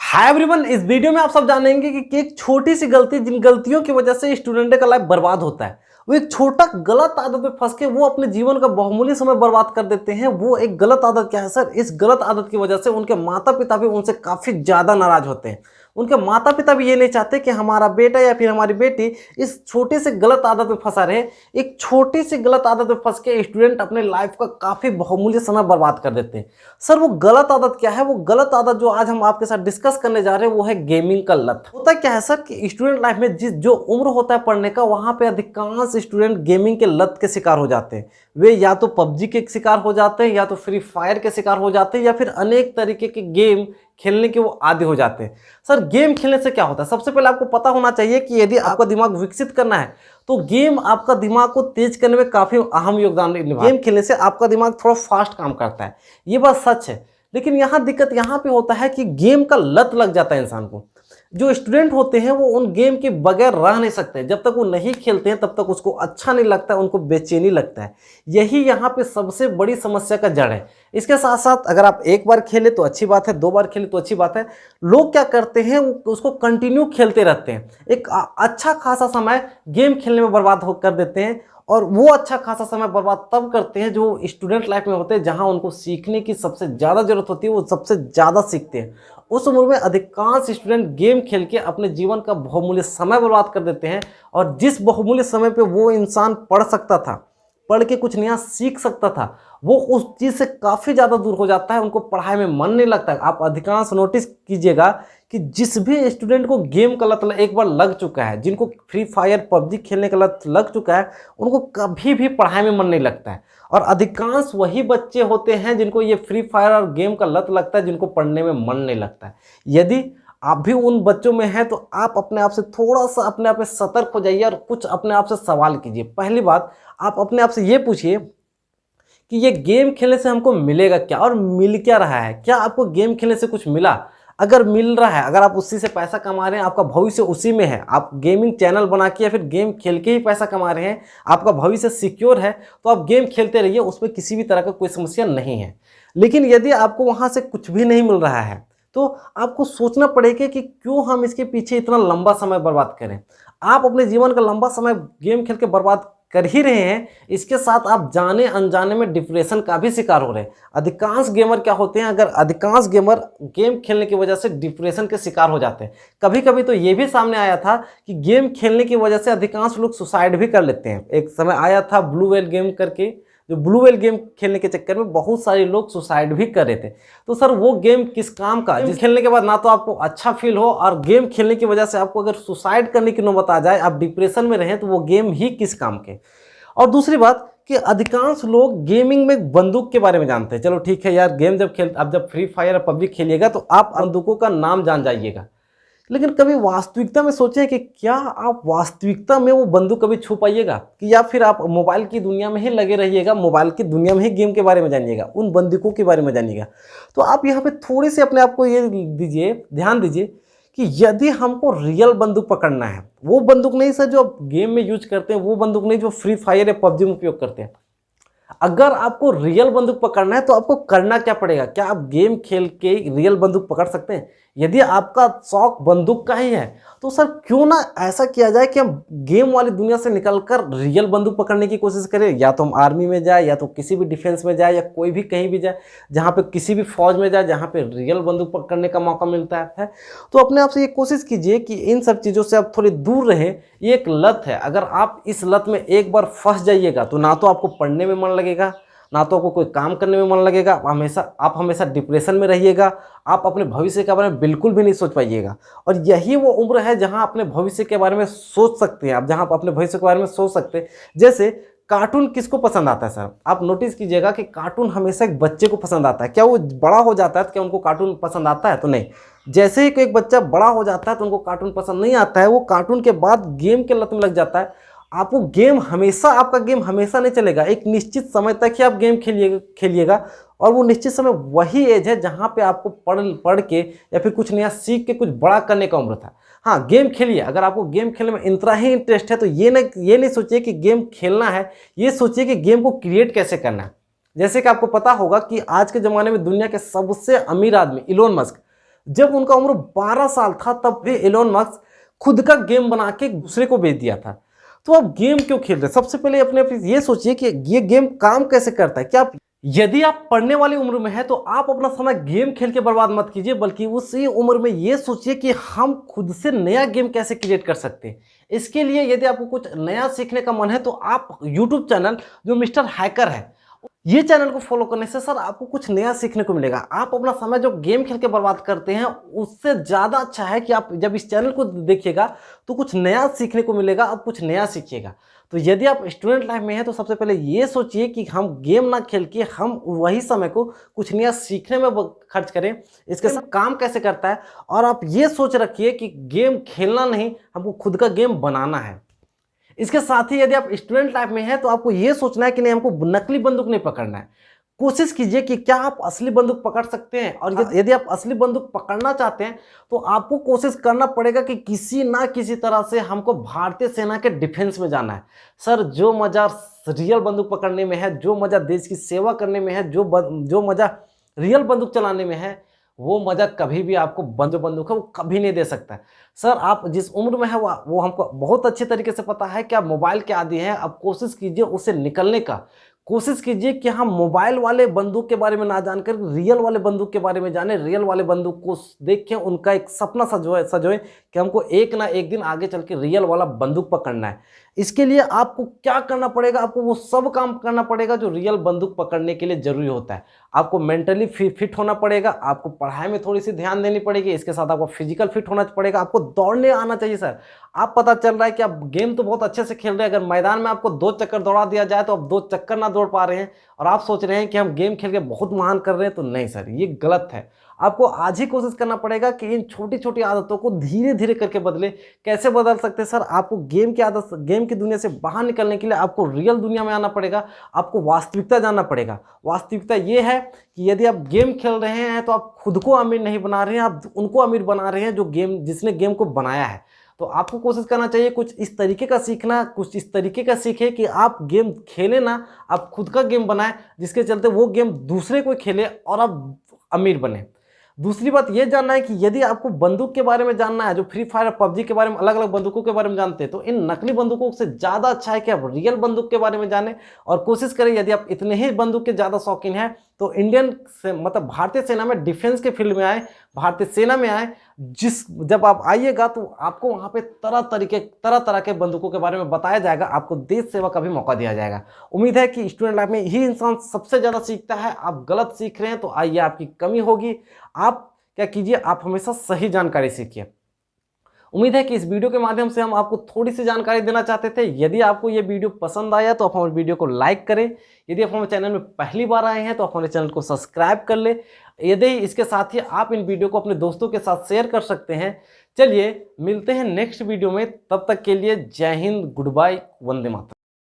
Hi everyone, इस video में आप सब जानेंगे कि एक छोटी सी गलती, जिन गलतियों की वजह से स्टूडेंट का लाइफ बर्बाद होता है। वो एक छोटा गलत आदत में फंस के वो अपने जीवन का बहुमूल्य समय बर्बाद कर देते हैं। वो एक गलत आदत क्या है सर? इस गलत आदत की वजह से उनके माता पिता भी उनसे काफी ज्यादा नाराज होते हैं। उनके माता पिता भी ये नहीं चाहते कि हमारा बेटा या फिर हमारी बेटी इस छोटे से गलत आदत में फंसा रहे। एक छोटी सी गलत आदत में फंस के स्टूडेंट अपने लाइफ का काफी बहुमूल्य समय बर्बाद कर देते हैं। सर वो गलत आदत क्या है? वो गलत आदत जो आज हम आपके साथ डिस्कस करने जा रहे हैं वो है गेमिंग का लत। होता क्या है सर कि स्टूडेंट लाइफ में जो उम्र होता है पढ़ने का, वहां पे अधिकांश स्टूडेंट गेमिंग के लत के शिकार हो जाते हैं। वे या तो पबजी के शिकार हो जाते हैं, या तो फ्री फायर के शिकार हो जाते हैं, या फिर अनेक तरीके के गेम खेलने के वो आदी हो जाते हैं। सर गेम खेलने से क्या होता है? सबसे पहले आपको पता होना चाहिए कि यदि आपका दिमाग विकसित करना है तो गेम आपका दिमाग को तेज करने में काफी अहम योगदान निभाता है। गेम खेलने से आपका दिमाग थोड़ा फास्ट काम करता है, ये बात सच है। लेकिन यहाँ दिक्कत यहाँ पे होता है कि गेम का लत लग जाता है इंसान को। जो स्टूडेंट होते हैं वो उन गेम के बगैर रह नहीं सकते। जब तक वो नहीं खेलते हैं तब तक उसको अच्छा नहीं लगता है, उनको बेचैनी लगता है। यही यहाँ पे सबसे बड़ी समस्या का जड़ है। इसके साथ साथ अगर आप एक बार खेले तो अच्छी बात है, दो बार खेले तो अच्छी बात है। लोग क्या करते हैं, वो उसको कंटिन्यू खेलते रहते हैं। एक अच्छा खासा समय गेम खेलने में बर्बाद कर देते हैं। और वो अच्छा खासा समय बर्बाद तब करते हैं जो स्टूडेंट लाइफ में होते हैं, जहां उनको सीखने की सबसे ज़्यादा जरूरत होती है। वो सबसे ज़्यादा सीखते हैं। उस उम्र में अधिकांश स्टूडेंट गेम खेल के अपने जीवन का बहुमूल्य समय बर्बाद कर देते हैं। और जिस बहुमूल्य समय पे वो इंसान पढ़ सकता था, पढ़ के कुछ नया सीख सकता था, वो उस चीज़ से काफ़ी ज़्यादा दूर हो जाता है। उनको पढ़ाई में मन नहीं लगता है। आप अधिकांश नोटिस कीजिएगा कि जिस भी स्टूडेंट को गेम का लत एक बार लग चुका है, जिनको फ्री फायर पबजी खेलने का लत लग चुका है, उनको कभी भी पढ़ाई में मन नहीं लगता है। और अधिकांश वही बच्चे होते हैं जिनको ये फ्री फायर और गेम का लत लगता है, जिनको पढ़ने में मन नहीं लगता है। यदि आप भी उन बच्चों में हैं तो आप अपने आप से थोड़ा सा अपने आप में सतर्क हो जाइए और कुछ अपने आप से सवाल कीजिए। पहली बात, आप अपने आप से ये पूछिए कि ये गेम खेलने से हमको मिलेगा क्या और मिल क्या रहा है? क्या आपको गेम खेलने से कुछ मिला? अगर मिल रहा है, अगर आप उसी से पैसा कमा रहे हैं, आपका भविष्य उसी में है, आप गेमिंग चैनल बना के या फिर गेम खेल के ही पैसा कमा रहे हैं, आपका भविष्य सिक्योर है, तो आप गेम खेलते रहिए, उसमें किसी भी तरह का कोई समस्या नहीं है। लेकिन यदि आपको वहाँ से कुछ भी नहीं मिल रहा है तो आपको सोचना पड़ेगा कि क्यों हम इसके पीछे इतना लंबा समय बर्बाद करें। आप अपने जीवन का लंबा समय गेम खेल के बर्बाद कर ही रहे हैं, इसके साथ आप जाने अनजाने में डिप्रेशन का भी शिकार हो रहे हैं। अधिकांश गेमर क्या होते हैं, अगर अधिकांश गेमर गेम खेलने की वजह से डिप्रेशन के शिकार हो जाते हैं। कभी कभी तो ये भी सामने आया था कि गेम खेलने की वजह से अधिकांश लोग सुसाइड भी कर लेते हैं। एक समय आया था ब्लू व्हेल गेम करके, जो ब्लू व्हेल गेम खेलने के चक्कर में बहुत सारे लोग सुसाइड भी कर रहे थे। तो सर वो गेम किस काम का, जिस खेलने के बाद ना तो आपको अच्छा फील हो, और गेम खेलने की वजह से आपको अगर सुसाइड करने की नौबत आ जाए, आप डिप्रेशन में रहें, तो वो गेम ही किस काम के। और दूसरी बात कि अधिकांश लोग गेमिंग में बंदूक के बारे में जानते हैं। चलो ठीक है यार, गेम आप जब फ्री फायर और पबजी खेलिएगा तो आप बंदूकों का नाम जान जाइएगा। लेकिन कभी वास्तविकता में सोचें कि क्या आप वास्तविकता में वो बंदूक कभी छू पाइएगा? कि या फिर आप मोबाइल की दुनिया में ही लगे रहिएगा, मोबाइल की दुनिया में ही गेम के बारे में जानिएगा, उन बंदूकों के बारे में जानिएगा। तो आप यहाँ पे थोड़ी सी अपने आप को ये ध्यान दीजिए कि यदि हमको रियल बंदूक पकड़ना है, वो बंदूक नहीं सर जो आप गेम में यूज करते हैं, वो बंदूक नहीं जो फ्री फायर या पबजी में उपयोग करते हैं। अगर आपको रियल बंदूक पकड़ना है तो आपको करना क्या पड़ेगा? क्या आप गेम खेल के रियल बंदूक पकड़ सकते हैं? यदि आपका शौक बंदूक का ही है तो सर क्यों ना ऐसा किया जाए कि हम गेम वाली दुनिया से निकलकर रियल बंदूक पकड़ने की कोशिश करें। या तो हम आर्मी में जाए, या तो किसी भी डिफेंस में जाए, या कोई भी कहीं भी जाए जहाँ पे किसी भी फौज में जाए जहाँ पे रियल बंदूक पकड़ने का मौका मिलता है। तो अपने आप से ये कोशिश कीजिए कि इन सब चीज़ों से आप थोड़ी दूर रहें। ये एक लत है, अगर आप इस लत में एक बार फंस जाइएगा तो ना तो आपको पढ़ने में मन लगेगा, ना तो आपको कोई काम करने में मन लगेगा। आप हमेशा डिप्रेशन में रहिएगा। आप अपने भविष्य के बारे में बिल्कुल भी नहीं सोच पाइएगा। और यही वो उम्र है जहां अपने भविष्य के बारे में सोच सकते हैं, आप जहां आप अपने भविष्य के बारे में सोच सकते हैं। जैसे कार्टून किसको पसंद आता है सर? आप नोटिस कीजिएगा कि कार्टून हमेशा एक बच्चे को पसंद आता है। क्या वो बड़ा हो जाता है तो क्या उनको कार्टून पसंद आता है? तो नहीं। जैसे ही एक बच्चा बड़ा हो जाता है तो उनको कार्टून पसंद नहीं आता है, वो कार्टून के बाद गेम के लत में लग जाता है। आपको आपका गेम हमेशा नहीं चलेगा। एक निश्चित समय तक ही आप गेम खेलिएगा और वो निश्चित समय वही एज है जहाँ पे आपको पढ़ के या फिर कुछ नया सीख के कुछ बड़ा करने का उम्र था। हाँ, गेम खेलिए। अगर आपको गेम खेलने में इतना ही इंटरेस्ट है तो ये नहीं सोचिए कि गेम खेलना है, ये सोचिए कि गेम को क्रिएट कैसे करना है। जैसे कि आपको पता होगा कि आज के ज़माने में दुनिया के सबसे अमीर आदमी इलोन मस्क, जब उनका उम्र 12 साल था तब भी एलोन मस्क खुद का गेम बना के दूसरे को बेच दिया था। तो आप गेम क्यों खेल रहे हैं? सबसे पहले अपने आप ये सोचिए कि ये गेम काम कैसे करता है। क्या यदि आप पढ़ने वाली उम्र में है तो आप अपना समय गेम खेल के बर्बाद मत कीजिए, बल्कि उसी उम्र में ये सोचिए कि हम खुद से नया गेम कैसे क्रिएट कर सकते हैं। इसके लिए यदि आपको कुछ नया सीखने का मन है तो आप यूट्यूब चैनल जो मिस्टर हैकर है, ये चैनल को फॉलो करने से सर आपको कुछ नया सीखने को मिलेगा। आप अपना समय जो गेम खेल के बर्बाद करते हैं उससे ज़्यादा अच्छा है कि आप जब इस चैनल को देखिएगा तो कुछ नया सीखने को मिलेगा, आप कुछ नया सीखिएगा। तो यदि आप स्टूडेंट लाइफ में हैं तो सबसे पहले ये सोचिए कि हम गेम ना खेल के हम वही समय को कुछ नया सीखने में खर्च करें। इसके साथ काम कैसे करता है, और आप ये सोच रखिए कि गेम खेलना नहीं, हमको खुद का गेम बनाना है। इसके साथ ही यदि आप स्टूडेंट लाइफ में हैं तो आपको यह सोचना है कि नहीं, हमको नकली बंदूक नहीं पकड़ना है। कोशिश कीजिए कि क्या आप असली बंदूक पकड़ सकते हैं, और यदि आप असली बंदूक पकड़ना चाहते हैं तो आपको कोशिश करना पड़ेगा कि किसी ना किसी तरह से हमको भारतीय सेना के डिफेंस में जाना है। सर जो मजा रियल बंदूक पकड़ने में है, जो मजा देश की सेवा करने में है, जो मजा रियल बंदूक चलाने में है, वो मजा कभी भी आपको बंदूक है वो कभी नहीं दे सकता है। सर आप जिस उम्र में है वो हमको बहुत अच्छे तरीके से पता है कि आप मोबाइल के आदी हैं। अब कोशिश कीजिए उससे निकलने का, कोशिश कीजिए कि हम मोबाइल वाले बंदूक के बारे में ना जानकर रियल वाले बंदूक के बारे में जाने, रियल वाले बंदूक को देख के उनका एक सपना सजोए कि हमको एक ना एक दिन आगे चल के रियल वाला बंदूक पकड़ना है। इसके लिए आपको क्या करना पड़ेगा, आपको वो सब काम करना पड़ेगा जो रियल बंदूक पकड़ने के लिए जरूरी होता है। आपको मेंटली फिट होना पड़ेगा, आपको पढ़ाई में थोड़ी सी ध्यान देनी पड़ेगी, इसके साथ आपको फिजिकल फिट होना पड़ेगा, आपको दौड़ने आना चाहिए। सर आप पता चल रहा है कि आप गेम तो बहुत अच्छे से खेल रहे हैं, अगर मैदान में आपको 2 चक्कर दौड़ा दिया जाए तो आप 2 चक्कर ना दौड़ पा रहे हैं और आप सोच रहे हैं कि हम गेम खेल के बहुत महान कर रहे हैं, तो नहीं सर, ये गलत है। आपको आज ही कोशिश करना पड़ेगा कि इन छोटी छोटी आदतों को धीरे धीरे करके बदले। कैसे बदल सकते हैं सर? आपको गेम की आदत, गेम की दुनिया से बाहर निकलने के लिए आपको रियल दुनिया में आना पड़ेगा, आपको वास्तविकता जानना पड़ेगा। वास्तविकता ये है कि यदि आप गेम खेल रहे हैं तो आप खुद को अमीर नहीं बना रहे हैं, आप उनको अमीर बना रहे हैं जो जिसने गेम को बनाया है। तो आपको कोशिश करना चाहिए कुछ इस तरीके का सीखना, कुछ इस तरीके का सीखे कि आप गेम खेलें ना, आप खुद का गेम बनाएं, जिसके चलते वो गेम दूसरे कोई खेले और आप अमीर बने। दूसरी बात ये जानना है कि यदि आपको बंदूक के बारे में जानना है, जो फ्री फायर और पबजी के बारे में अलग अलग बंदूकों के बारे में जानते हैं, तो इन नकली बंदूकों से ज़्यादा अच्छा है कि आप रियल बंदूक के बारे में जानें। और कोशिश करें यदि आप इतने ही बंदूक के ज़्यादा शौकीन हैं तो इंडियन से मतलब भारतीय सेना में डिफेंस के फील्ड में आए, भारतीय सेना में आए। जब आप आइएगा तो आपको वहाँ पे तरह तरह के बंदूकों के बारे में बताया जाएगा, आपको देश सेवा का भी मौका दिया जाएगा। उम्मीद है कि स्टूडेंट लाइफ में ही इंसान सबसे ज़्यादा सीखता है। आप गलत सीख रहे हैं तो आइए आपकी कमी होगी। आप क्या कीजिए, आप हमेशा सही जानकारी सीखिए। उम्मीद है कि इस वीडियो के माध्यम से हम आपको थोड़ी सी जानकारी देना चाहते थे। यदि आपको ये वीडियो पसंद आया तो आप हमारे वीडियो को लाइक करें। यदि आप हमारे चैनल में पहली बार आए हैं तो आप हमारे चैनल को सब्सक्राइब कर ले। यदि इसके साथ ही आप इन वीडियो को अपने दोस्तों के साथ शेयर कर सकते हैं। चलिए मिलते हैं नेक्स्ट वीडियो में, तब तक के लिए जय हिंद, गुड बाय, वंदे मातरम।